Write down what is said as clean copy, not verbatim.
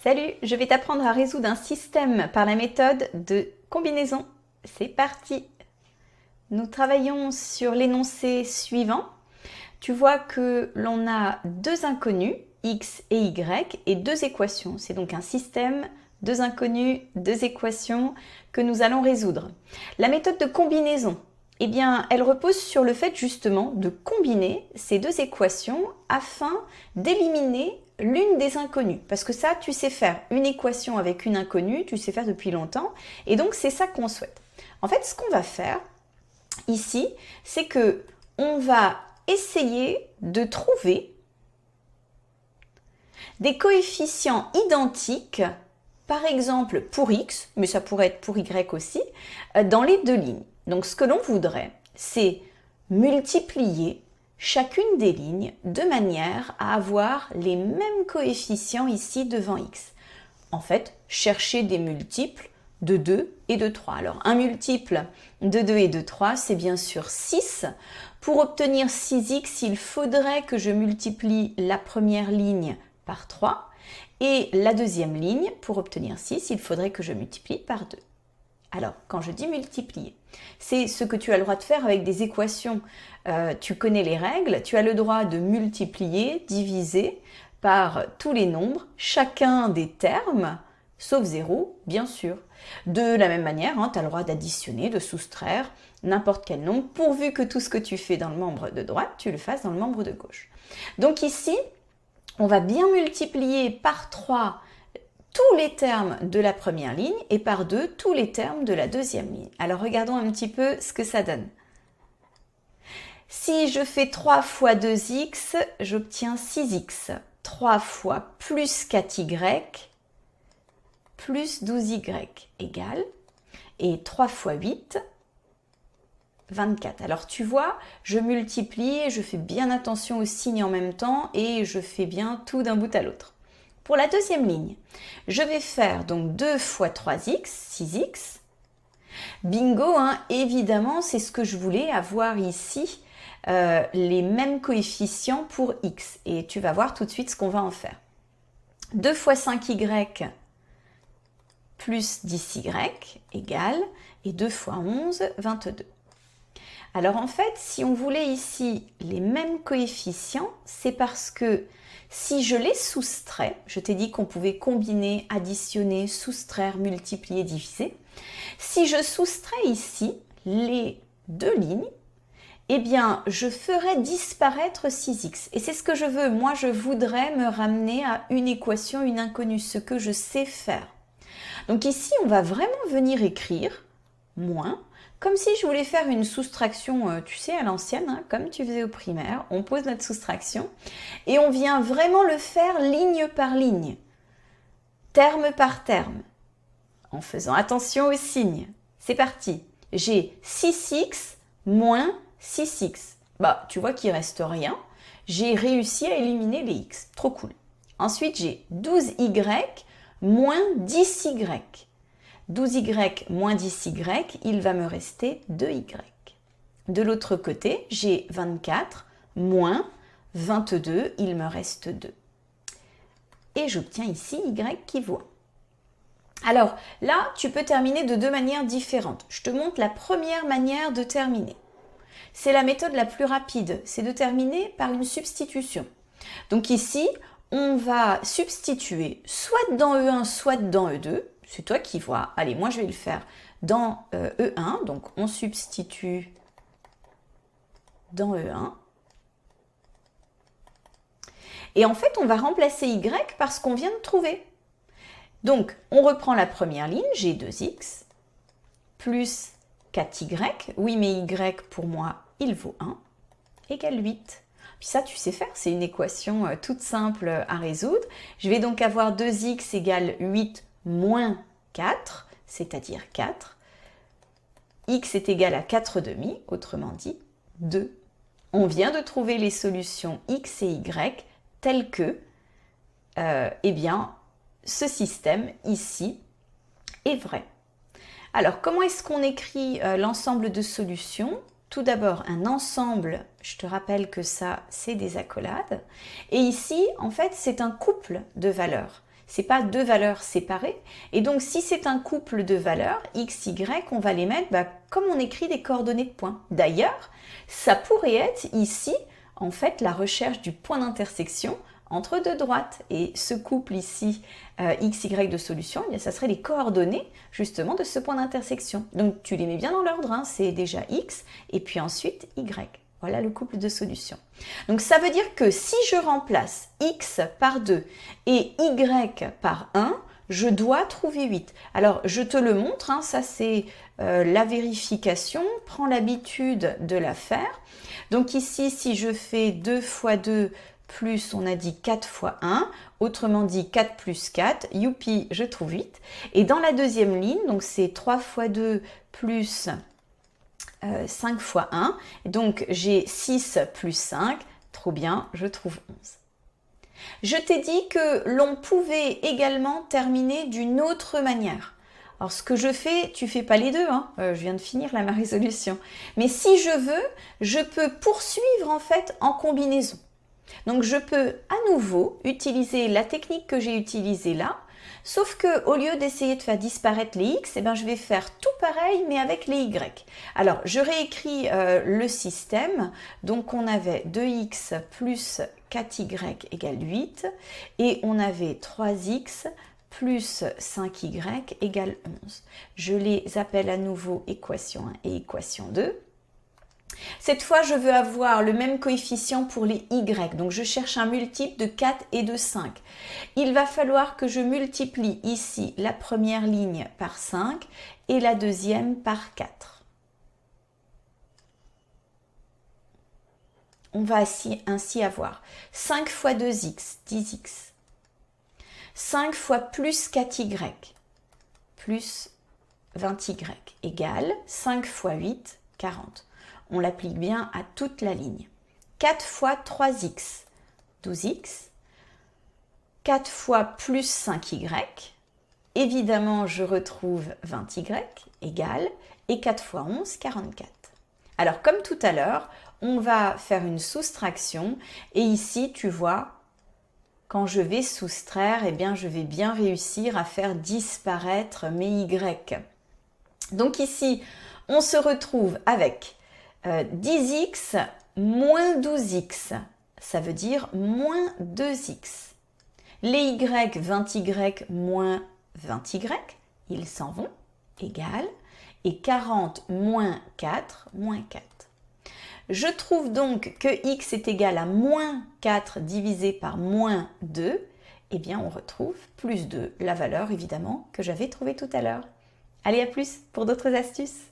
Salut, je vais t'apprendre à résoudre un système par la méthode de combinaison. C'est parti! Nous travaillons sur l'énoncé suivant. Tu vois que l'on a deux inconnus, x et y, et deux équations. C'est donc un système, deux inconnus, deux équations que nous allons résoudre. La méthode de combinaison, eh bien, elle repose sur le fait justement de combiner ces deux équations afin d'éliminer l'une des inconnues. Parce que ça, tu sais faire une équation avec une inconnue, tu sais faire depuis longtemps, et donc c'est ça qu'on souhaite. En fait, ce qu'on va faire ici, c'est que on va essayer de trouver des coefficients identiques, par exemple pour x, mais ça pourrait être pour y aussi, dans les deux lignes. Donc ce que l'on voudrait, c'est multiplier chacune des lignes de manière à avoir les mêmes coefficients ici devant x. En fait, chercher des multiples de 2 et de 3. Alors, un multiple de 2 et de 3, c'est bien sûr 6. Pour obtenir 6x, il faudrait que je multiplie la première ligne par 3. Et la deuxième ligne, pour obtenir 6, il faudrait que je multiplie par 2. Alors, quand je dis multiplier, c'est ce que tu as le droit de faire avec des équations. Tu connais les règles, tu as le droit de multiplier, diviser par tous les nombres, chacun des termes, sauf 0, bien sûr. De la même manière, tu as le droit d'additionner, de soustraire n'importe quel nombre, pourvu que tout ce que tu fais dans le membre de droite, tu le fasses dans le membre de gauche. Donc ici, on va bien multiplier par 3 tous les termes de la première ligne et par 2 tous les termes de la deuxième ligne. Alors regardons un petit peu ce que ça donne. Si je fais 3 fois 2x, j'obtiens 6x. 3 fois plus 4y plus 12y égale, et 3 fois 8, 24. Alors tu vois, je multiplie, je fais bien attention aux signes en même temps et je fais bien tout d'un bout à l'autre. Pour la deuxième ligne, je vais faire donc 2 fois 3x, 6x. Bingo, évidemment, c'est ce que je voulais avoir ici, les mêmes coefficients pour x. Et tu vas voir tout de suite ce qu'on va en faire. 2 fois 5y plus 10y égale, et 2 fois 11, 22. Alors en fait, si on voulait ici les mêmes coefficients, c'est parce que si je les soustrais, je t'ai dit qu'on pouvait combiner, additionner, soustraire, multiplier, diviser. Si je soustrais ici les deux lignes, eh bien, je ferai disparaître 6x. Et c'est ce que je veux. Moi, je voudrais me ramener à une équation, une inconnue, ce que je sais faire. Donc ici, on va vraiment venir écrire moins, comme si je voulais faire une soustraction, tu sais, à l'ancienne, comme tu faisais au primaire. On pose notre soustraction et on vient vraiment le faire ligne par ligne, terme par terme, en faisant attention aux signes. C'est parti. J'ai 6x moins 6x. Bah, tu vois qu'il ne reste rien. J'ai réussi à éliminer les x. Trop cool. Ensuite, j'ai 12y moins 10y. 12y moins 10y, il va me rester 2y. De l'autre côté, j'ai 24 moins 22, il me reste 2. Et j'obtiens ici y qui vaut 1. Alors là, tu peux terminer de deux manières différentes. Je te montre la première manière de terminer. C'est la méthode la plus rapide, c'est de terminer par une substitution. Donc ici, on va substituer soit dans E1, soit dans E2. C'est toi qui vois. Allez, moi je vais le faire dans E1. Donc on substitue dans E1. Et en fait, on va remplacer Y par ce qu'on vient de trouver. Donc, on reprend la première ligne, j'ai 2x, plus 4y. Oui, mais Y, pour moi, il vaut 1, égale 8. Puis ça, tu sais faire, c'est une équation toute simple à résoudre. Je vais donc avoir 2x égale 8 moins 4, c'est-à-dire 4. X est égal à 4 demi, autrement dit 2. On vient de trouver les solutions x et y telles que, eh bien, ce système ici est vrai. Alors, comment est-ce qu'on écrit l'ensemble de solutions? Tout d'abord, un ensemble, je te rappelle que ça, c'est des accolades. Et ici, en fait, c'est un couple de valeurs. c'est pas deux valeurs séparées. Et donc, si c'est un couple de valeurs, x, y, on va les mettre comme on écrit des coordonnées de points. D'ailleurs, ça pourrait être ici, en fait, la recherche du point d'intersection entre deux droites. Et ce couple ici, x, y de solution, eh bien, ça serait les coordonnées justement de ce point d'intersection. Donc tu les mets bien dans l'ordre, hein. C'est déjà x et puis ensuite y. Voilà le couple de solutions. Donc ça veut dire que si je remplace x par 2 et y par 1, je dois trouver 8. Alors je te le montre, hein, ça c'est la vérification, prends l'habitude de la faire. Donc ici, si je fais 2 fois 2 plus, on a dit 4 fois 1, autrement dit 4 plus 4, youpi, je trouve 8. Et dans la deuxième ligne, donc c'est 3 fois 2 plus 5 fois 1, donc j'ai 6 plus 5, trop bien, je trouve 11. Je t'ai dit que l'on pouvait également terminer d'une autre manière. Alors ce que je fais, tu fais pas les deux, hein. Je viens de finir là ma résolution. Mais si je veux, je peux poursuivre en fait en combinaison. Donc je peux à nouveau utiliser la technique que j'ai utilisée là, sauf que au lieu d'essayer de faire disparaître les x, eh ben, je vais faire tout pareil mais avec les y. Alors je réécris le système, donc on avait 2x plus 4y égale 8 et on avait 3x plus 5y égale 11. Je les appelle à nouveau équation 1 et équation 2. Cette fois, je veux avoir le même coefficient pour les y, donc je cherche un multiple de 4 et de 5. Il va falloir que je multiplie ici la première ligne par 5 et la deuxième par 4. On va ainsi avoir 5 fois 2x, 10x. 5 fois plus 4y, plus 20y, égale 5 fois 8, 40. On l'applique bien à toute la ligne. 4 fois 3x, 12x. 4 fois plus 5y. Évidemment, je retrouve 20y égale. Et 4 fois 11, 44. Alors, comme tout à l'heure, on va faire une soustraction. Et ici, tu vois, quand je vais soustraire, eh bien, je vais bien réussir à faire disparaître mes y. Donc ici, on se retrouve avec 10x moins 12x, ça veut dire moins 2x. Les y, 20y moins 20y, ils s'en vont, égal, et 40 moins 4, moins 4. Je trouve donc que x est égal à moins 4 divisé par moins 2, eh bien on retrouve plus 2, la valeur évidemment que j'avais trouvée tout à l'heure. Allez, à plus pour d'autres astuces.